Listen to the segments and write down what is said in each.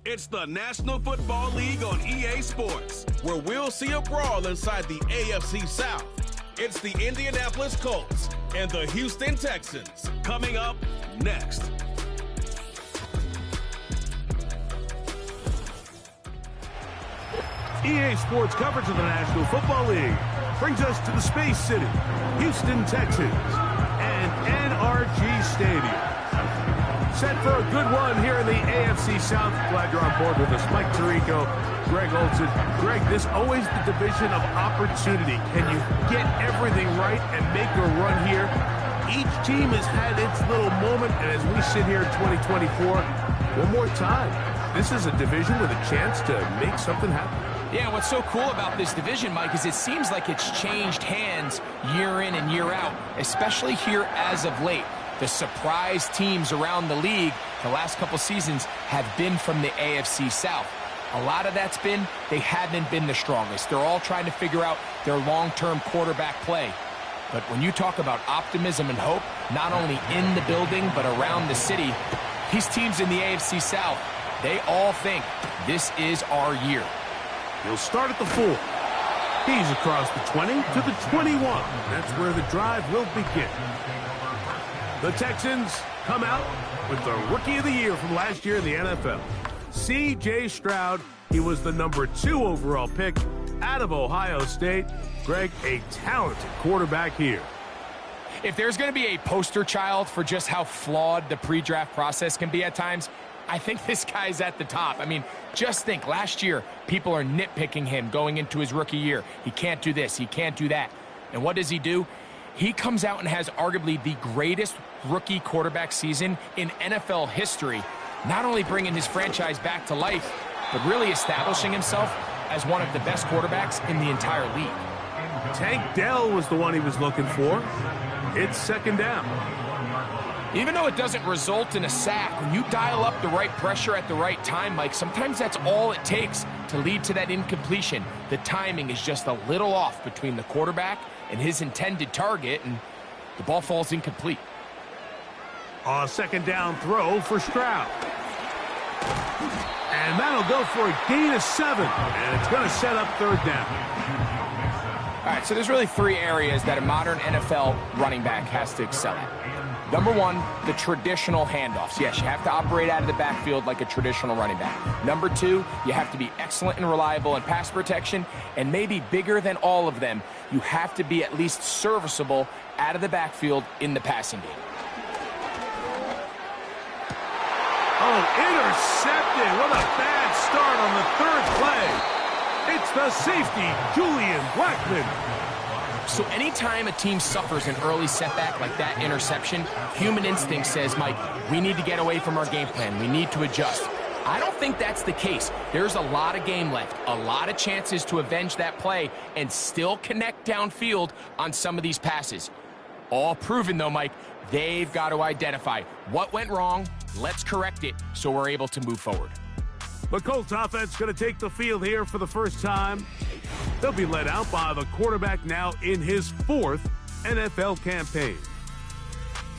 It's the National Football League on EA Sports, where we'll see a brawl inside the AFC South. It's the Indianapolis Colts and the Houston Texans. Coming up next. EA Sports coverage of the National Football League brings us to the Space City, Houston Texans, and NRG Stadium. Set for a good one here in the AFC South. Glad you're on board with us. Mike Tirico, Greg Olson. Greg, this always the division of opportunity. Can you get everything right and make a run here? Each team has had its little moment, and as we sit here in 2024, one more time, this is a division with a chance to make something happen. Yeah, what's so cool about this division, Mike, is it seems like it's changed hands year in and year out, especially here as of late. The surprise teams around the league the last couple seasons have been from the AFC South. A lot of that's been they haven't been the strongest. They're all trying to figure out their long-term quarterback play. But when you talk about optimism and hope, not only in the building but around the city, these teams in the AFC South, they all think this is our year. He'll start at the 4. He's across the 20 to the 21. That's where the drive will begin. The Texans come out with the Rookie of the Year from last year in the NFL. C.J. Stroud, he was the number 2 overall pick out of Ohio State. Greg, a talented quarterback here. If there's going to be a poster child for just how flawed the pre-draft process can be at times, I think this guy's at the top. I mean, just think, last year, people are nitpicking him going into his rookie year. He can't do this, he can't do that. And what does he do? He comes out and has arguably the greatest rookie quarterback season in NFL history, not only bringing his franchise back to life, but really establishing himself as one of the best quarterbacks in the entire league. Tank Dell was the one he was looking for. It's second down. Even though it doesn't result in a sack, when you dial up the right pressure at the right time, Mike, sometimes that's all it takes to lead to that incompletion. The timing is just a little off between the quarterback and his intended target, and the ball falls incomplete. A second down throw for Stroud. And that'll go for a gain of 7, and it's going to set up third down. All right, so there's really 3 areas that a modern NFL running back has to excel at. Number 1, the traditional handoffs. Yes, you have to operate out of the backfield like a traditional running back. Number 2, you have to be excellent and reliable in pass protection, and maybe bigger than all of them, you have to be at least serviceable out of the backfield in the passing game. Oh, intercepted. What a bad start on the 3rd play. It's the safety, Julian Blackmon. So anytime a team suffers an early setback like that interception, human instinct says, Mike, we need to get away from our game plan. We need to adjust. I don't think that's the case. There's a lot of game left, a lot of chances to avenge that play and still connect downfield on some of these passes. All proven, though, Mike, they've got to identify what went wrong, let's correct it so we're able to move forward. The Colts offense going to take the field here for the first time. They'll be led out by the quarterback now in his 4th NFL campaign.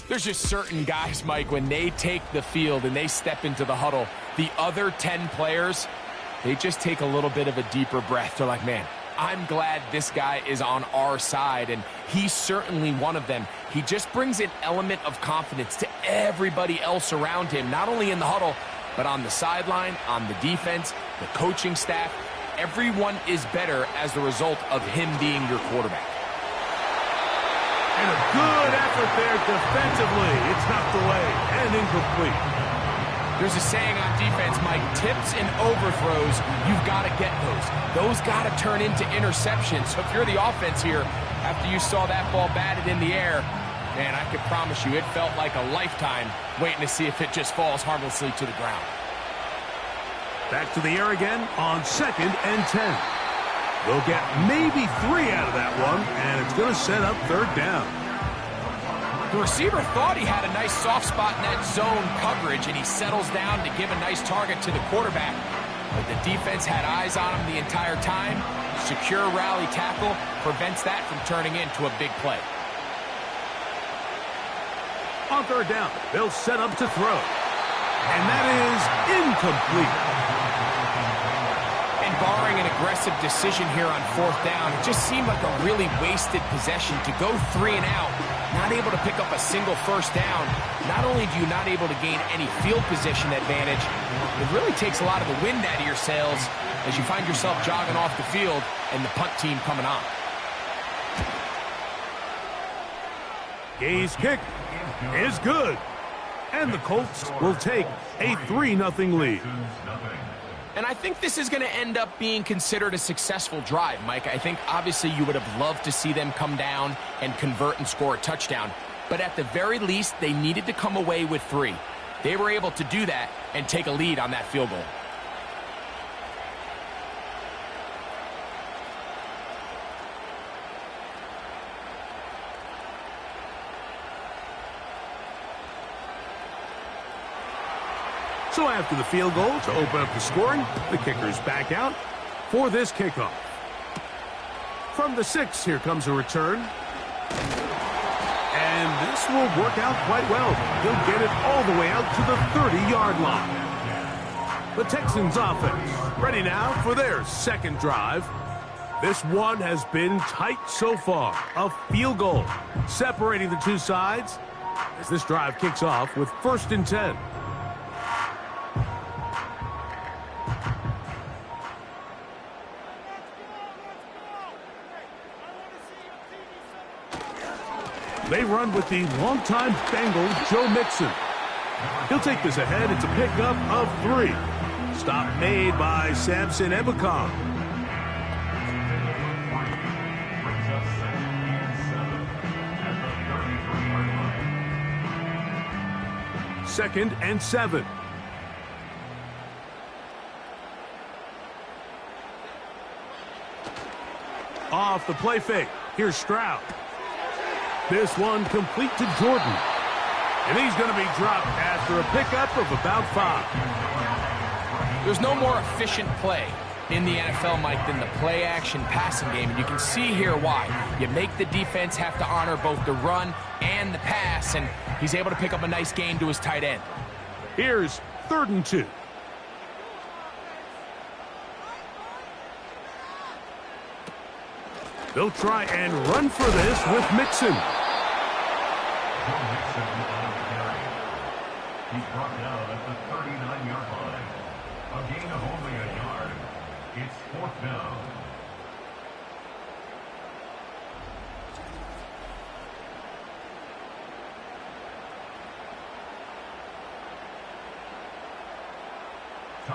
There's just certain guys, Mike, when they take the field and they step into the huddle, the other 10 players, they just take a little bit of a deeper breath. They're like, man, I'm glad this guy is on our side, and he's certainly one of them. He just brings an element of confidence to everybody else around him, not only in the huddle, but on the sideline, on the defense, the coaching staff. Everyone is better as a result of him being your quarterback. And a good effort there defensively. It's knocked away and incomplete. There's a saying on defense, Mike, tips and overthrows, you've got to get those. Those got to turn into interceptions. So if you're the offense here, after you saw that ball batted in the air, man, I can promise you it felt like a lifetime waiting to see if it just falls harmlessly to the ground. Back to the air again on 2nd and 10. They'll get maybe 3 out of that one, and it's going to set up third down. The receiver thought he had a nice soft spot in that zone coverage, and he settles down to give a nice target to the quarterback. But the defense had eyes on him the entire time. Secure rally tackle prevents that from turning into a big play. On third down, they'll set up to throw. And that is incomplete. And barring an aggressive decision here on 4th down, it just seemed like a really wasted possession to go 3 and out, not able to pick up a single first down. Not only do you not able to gain any field position advantage, it really takes a lot of the wind out of your sails as you find yourself jogging off the field and the punt team coming on. Gay's kick is good. And the Colts will take a 3-0 lead. And I think this is going to end up being considered a successful drive, Mike. I think obviously you would have loved to see them come down and convert and score a touchdown. But at the very least, they needed to come away with 3. They were able to do that and take a lead on that field goal. So after the field goal to open up the scoring, the kicker's back out for this kickoff. From the 6, here comes a return. And this will work out quite well. He'll get it all the way out to the 30-yard line. The Texans offense ready now for their second drive. This one has been tight so far. A field goal separating the two sides as this drive kicks off with 1st and 10. They run with the longtime Bengal Joe Mixon. He'll take this ahead. It's a pickup of 3. Stop made by Samson Ebukam. Second and 7. Off the play fake. Here's Stroud. This one complete to Jordan. And he's going to be dropped after a pickup of about 5. There's no more efficient play in the NFL, Mike, than the play-action passing game. And you can see here why. You make the defense have to honor both the run and the pass, and he's able to pick up a nice gain to his tight end. Here's 3rd and 2. They'll try and run for this with Mixon. He's brought down at the 39-yard line. A gain of only a yard. It's 4th down.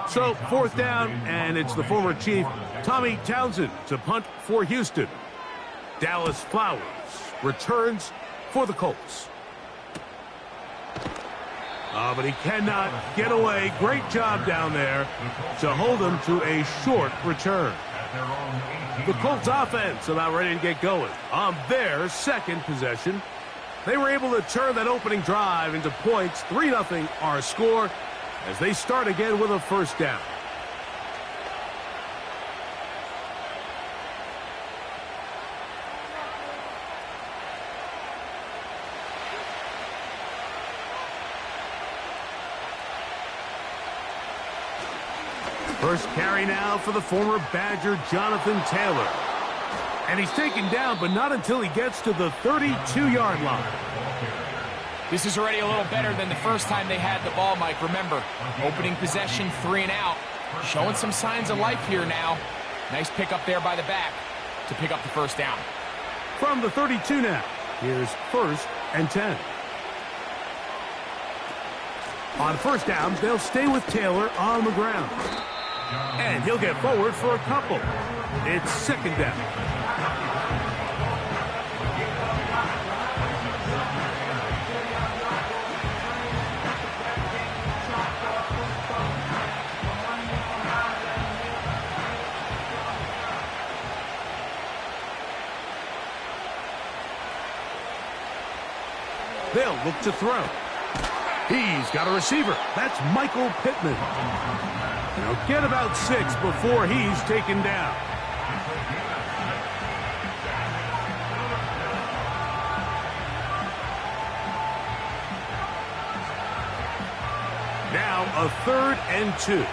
So 4th down, and it's the former Chief, Tommy Townsend, to punt for Houston. Dallas Flowers returns for the Colts. But he cannot get away. Great job down there to hold him to a short return. The Colts offense about ready to get going on their second possession. They were able to turn that opening drive into points. 3-0 our score as they start again with a 1st down. First carry now for the former Badger Jonathan Taylor. And he's taken down, but not until he gets to the 32-yard line. This is already a little better than the first time they had the ball, Mike. Remember, opening possession, 3 and out. Showing some signs of life here now. Nice pickup there by the back to pick up the 1st down. From the 32 now, here's 1st and 10. On 1st downs, they'll stay with Taylor on the ground. And he'll get forward for a couple. It's 2nd down. They'll look to throw. He's got a receiver. That's Michael Pittman. He'll get about 6 before he's taken down. Now a 3rd and 2.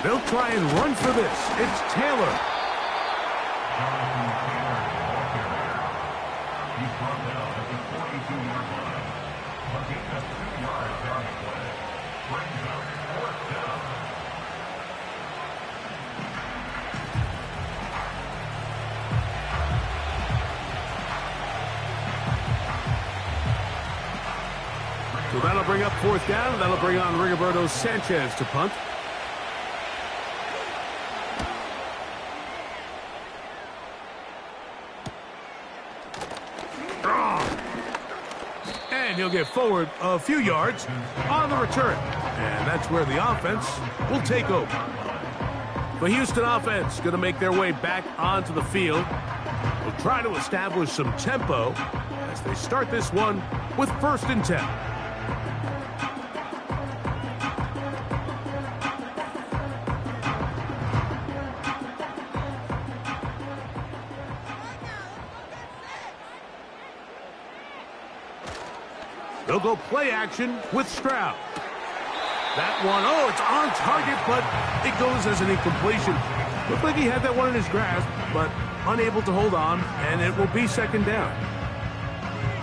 They'll try and run for this. It's Taylor. He's brought down at the 42-yard line. But he has 2 yards down the play. Brings up 4th down. So that'll bring up 4th down. That'll bring on Rigoberto Sanchez to punt. And he'll get forward a few yards on the return. And that's where the offense will take over. The Houston offense going to make their way back onto the field. They'll try to establish some tempo as they start this one with 1st and 10. They'll go play action with Stroud. That one, oh, it's on target, but it goes as an incompletion. Looked like he had that one in his grasp, but unable to hold on, and it will be 2nd down.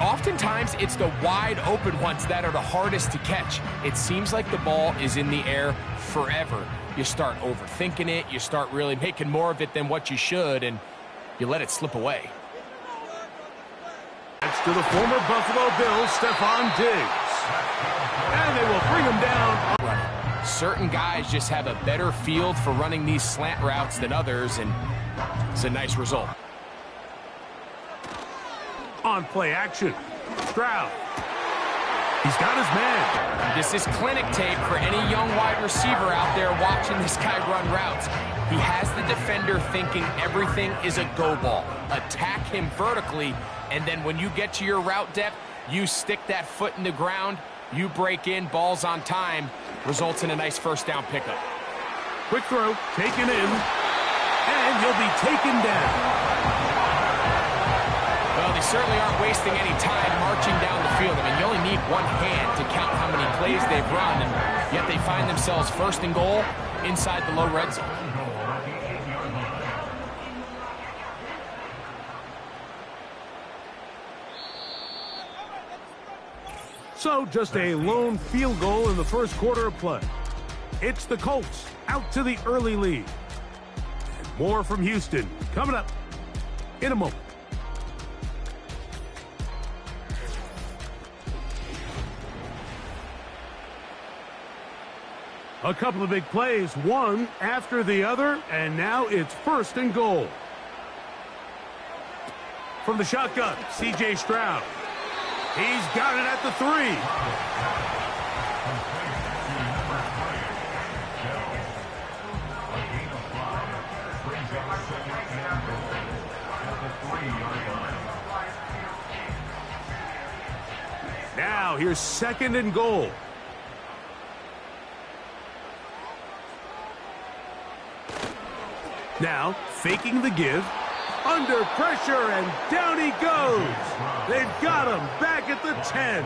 Oftentimes, it's the wide open ones that are the hardest to catch. It seems like the ball is in the air forever. You start overthinking it, you start really making more of it than what you should, and you let it slip away. That's to the former Buffalo Bills, Stephon Diggs. And they will bring him down. Certain guys just have a better field for running these slant routes than others, and it's a nice result. On play action, Stroud. He's got his man. This is clinic tape for any young wide receiver out there watching this guy run routes. He has the defender thinking everything is a go ball. Attack him vertically, and then when you get to your route depth, you stick that foot in the ground, you break in, ball's on time, results in a nice 1st down pickup. Quick throw, taken in, and he'll be taken down. Well, they certainly aren't wasting any time marching down the field. I mean, you only need one hand to count how many plays they've run, and yet they find themselves 1st and goal inside the low red zone. So just a lone field goal in the 1st quarter of play. It's the Colts out to the early lead. And more from Houston coming up in a moment. A couple of big plays, one after the other, and now it's 1st and goal. From the shotgun, C.J. Stroud. He's got it at the 3. Now here's 2nd and goal. Now faking the give. Under pressure, and down he goes. They've got him back at the 10.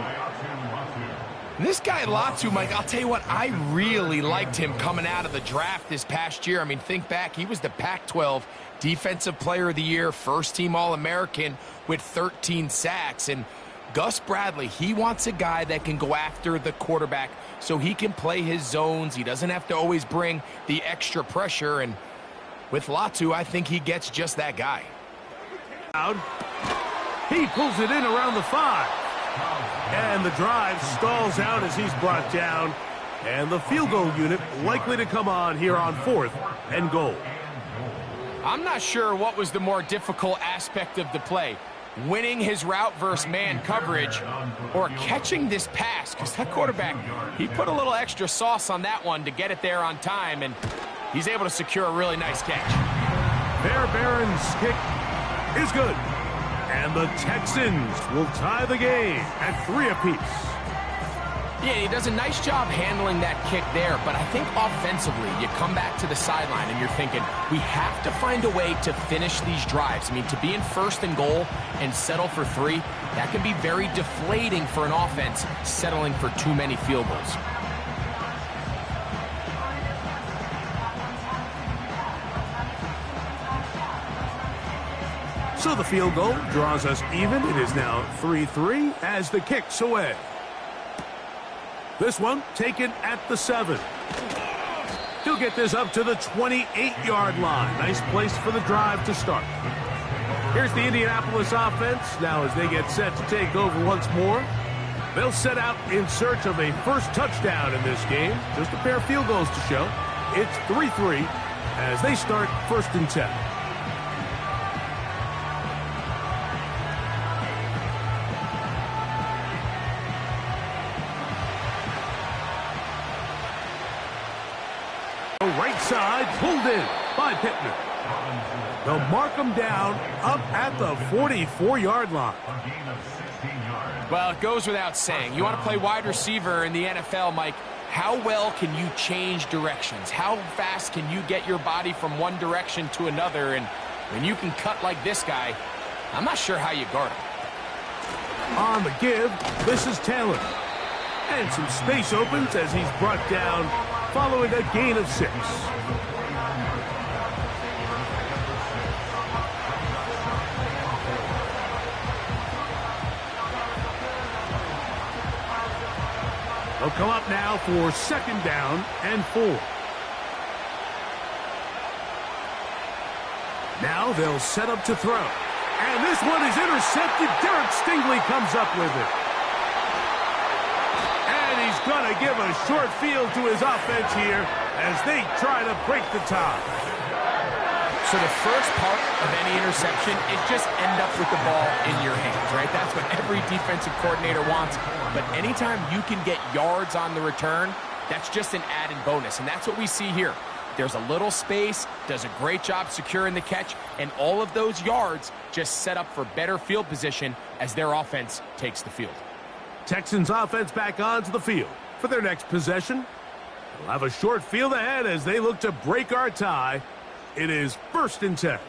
This guy, Latu, Mike, I'll tell you what, I really liked him coming out of the draft this past year. I mean, think back, he was the Pac-12 Defensive Player of the Year, 1st-team All-American with 13 sacks. And Gus Bradley, he wants a guy that can go after the quarterback so he can play his zones. He doesn't have to always bring the extra pressure, and with Latu, I think he gets just that guy. He pulls it in around the 5. And the drive stalls out as he's brought down. And the field goal unit likely to come on here on 4th and goal. I'm not sure what was the more difficult aspect of the play. Winning his route versus man coverage or catching this pass, because that quarterback, he put a little extra sauce on that one to get it there on time, and he's able to secure a really nice catch. Bear Barron's kick is good. And the Texans will tie the game at 3 apiece. Yeah, he does a nice job handling that kick there, but I think offensively, you come back to the sideline and you're thinking, we have to find a way to finish these drives. I mean, to be in 1st and goal and settle for 3, that can be very deflating for an offense settling for too many field goals. So the field goal draws us even. It is now 3-3 as the kick's away. This one taken at the 7. He'll get this up to the 28-yard line. Nice place for the drive to start. Here's the Indianapolis offense. Now as they get set to take over once more, they'll set out in search of a first touchdown in this game. Just a pair of field goals to show. It's 3-3 as they start 1st and 10. Right side pulled in by Pittman. They'll mark him down up at the 44-yard line. Well, it goes without saying. You want to play wide receiver in the NFL, Mike, how well can you change directions? How fast can you get your body from one direction to another? And when you can cut like this guy, I'm not sure how you guard him. On the give, this is Taylor. And some space opens as he's brought down following a gain of 6. They'll come up now for 2nd down and 4. Now they'll set up to throw. And this one is intercepted. Derek Stingley comes up with it. He's going to give a short field to his offense here as they try to break the tie. So the first part of any interception is just end up with the ball in your hands, right? That's what every defensive coordinator wants. But anytime you can get yards on the return, that's just an added bonus. And that's what we see here. There's a little space, does a great job securing the catch, and all of those yards just set up for better field position as their offense takes the field. Texans offense back onto the field for their next possession. They'll have a short field ahead as they look to break our tie. It is 1st and 10.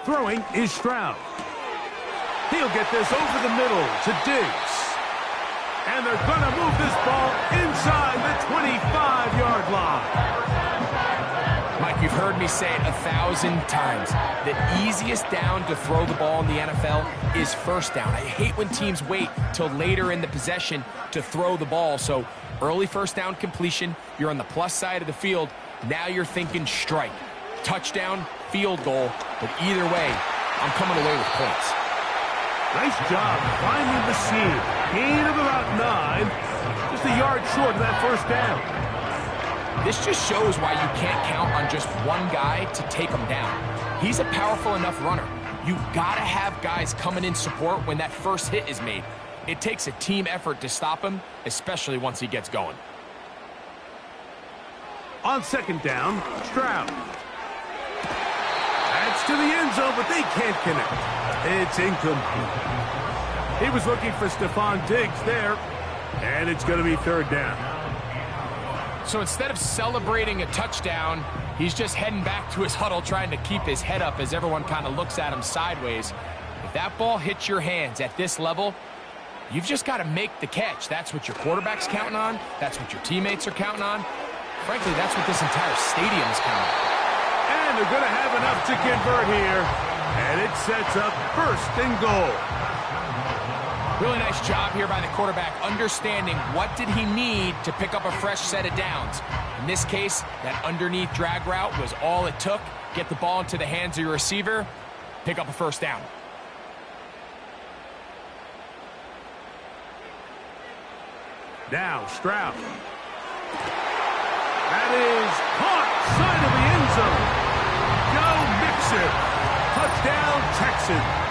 Throwing is Stroud. He'll get this over the middle to Diggs. And they're going to move this ball inside the 25-yard line. Mike, you've heard me say it 1,000 times. The easiest down to throw the ball in the NFL is 1st down. I hate when teams wait till later in the possession to throw the ball. So early 1st down completion, you're on the plus side of the field. Now you're thinking strike. Touchdown, field goal, but either way, I'm coming away with points. Nice job finding the seam. Gain of about 9. Just a yard short of that 1st down. This just shows why you can't count on just one guy to take him down. He's a powerful enough runner. You gotta have guys coming in support when that first hit is made. It takes a team effort to stop him, especially once he gets going. On 2nd down, Stroud. That's to the end zone, but they can't connect. It's incomplete. He was looking for Stephon Diggs there, and it's going to be 3rd down. So instead of celebrating a touchdown, he's just heading back to his huddle trying to keep his head up as everyone kind of looks at him sideways. If that ball hits your hands at this level, you've just got to make the catch. That's what your quarterback's counting on. That's what your teammates are counting on. Frankly, that's what this entire stadium is counting on. And they're going to have enough to convert here. And it sets up 1st and goal. Really nice job here by the quarterback, understanding what did he need to pick up a fresh set of downs. In this case, that underneath drag route was all it took. Get the ball into the hands of your receiver, pick up a 1st down. Now Stroud. That is caught side of the end zone. Go Mixon. Touchdown Texans.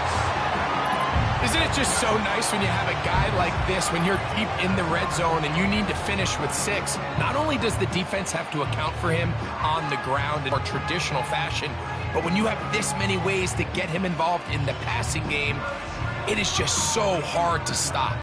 Isn't it just so nice when you have a guy like this, when you're deep in the red zone and you need to finish with 6? Not only does the defense have to account for him on the ground in more traditional fashion, but when you have this many ways to get him involved in the passing game, it is just so hard to stop.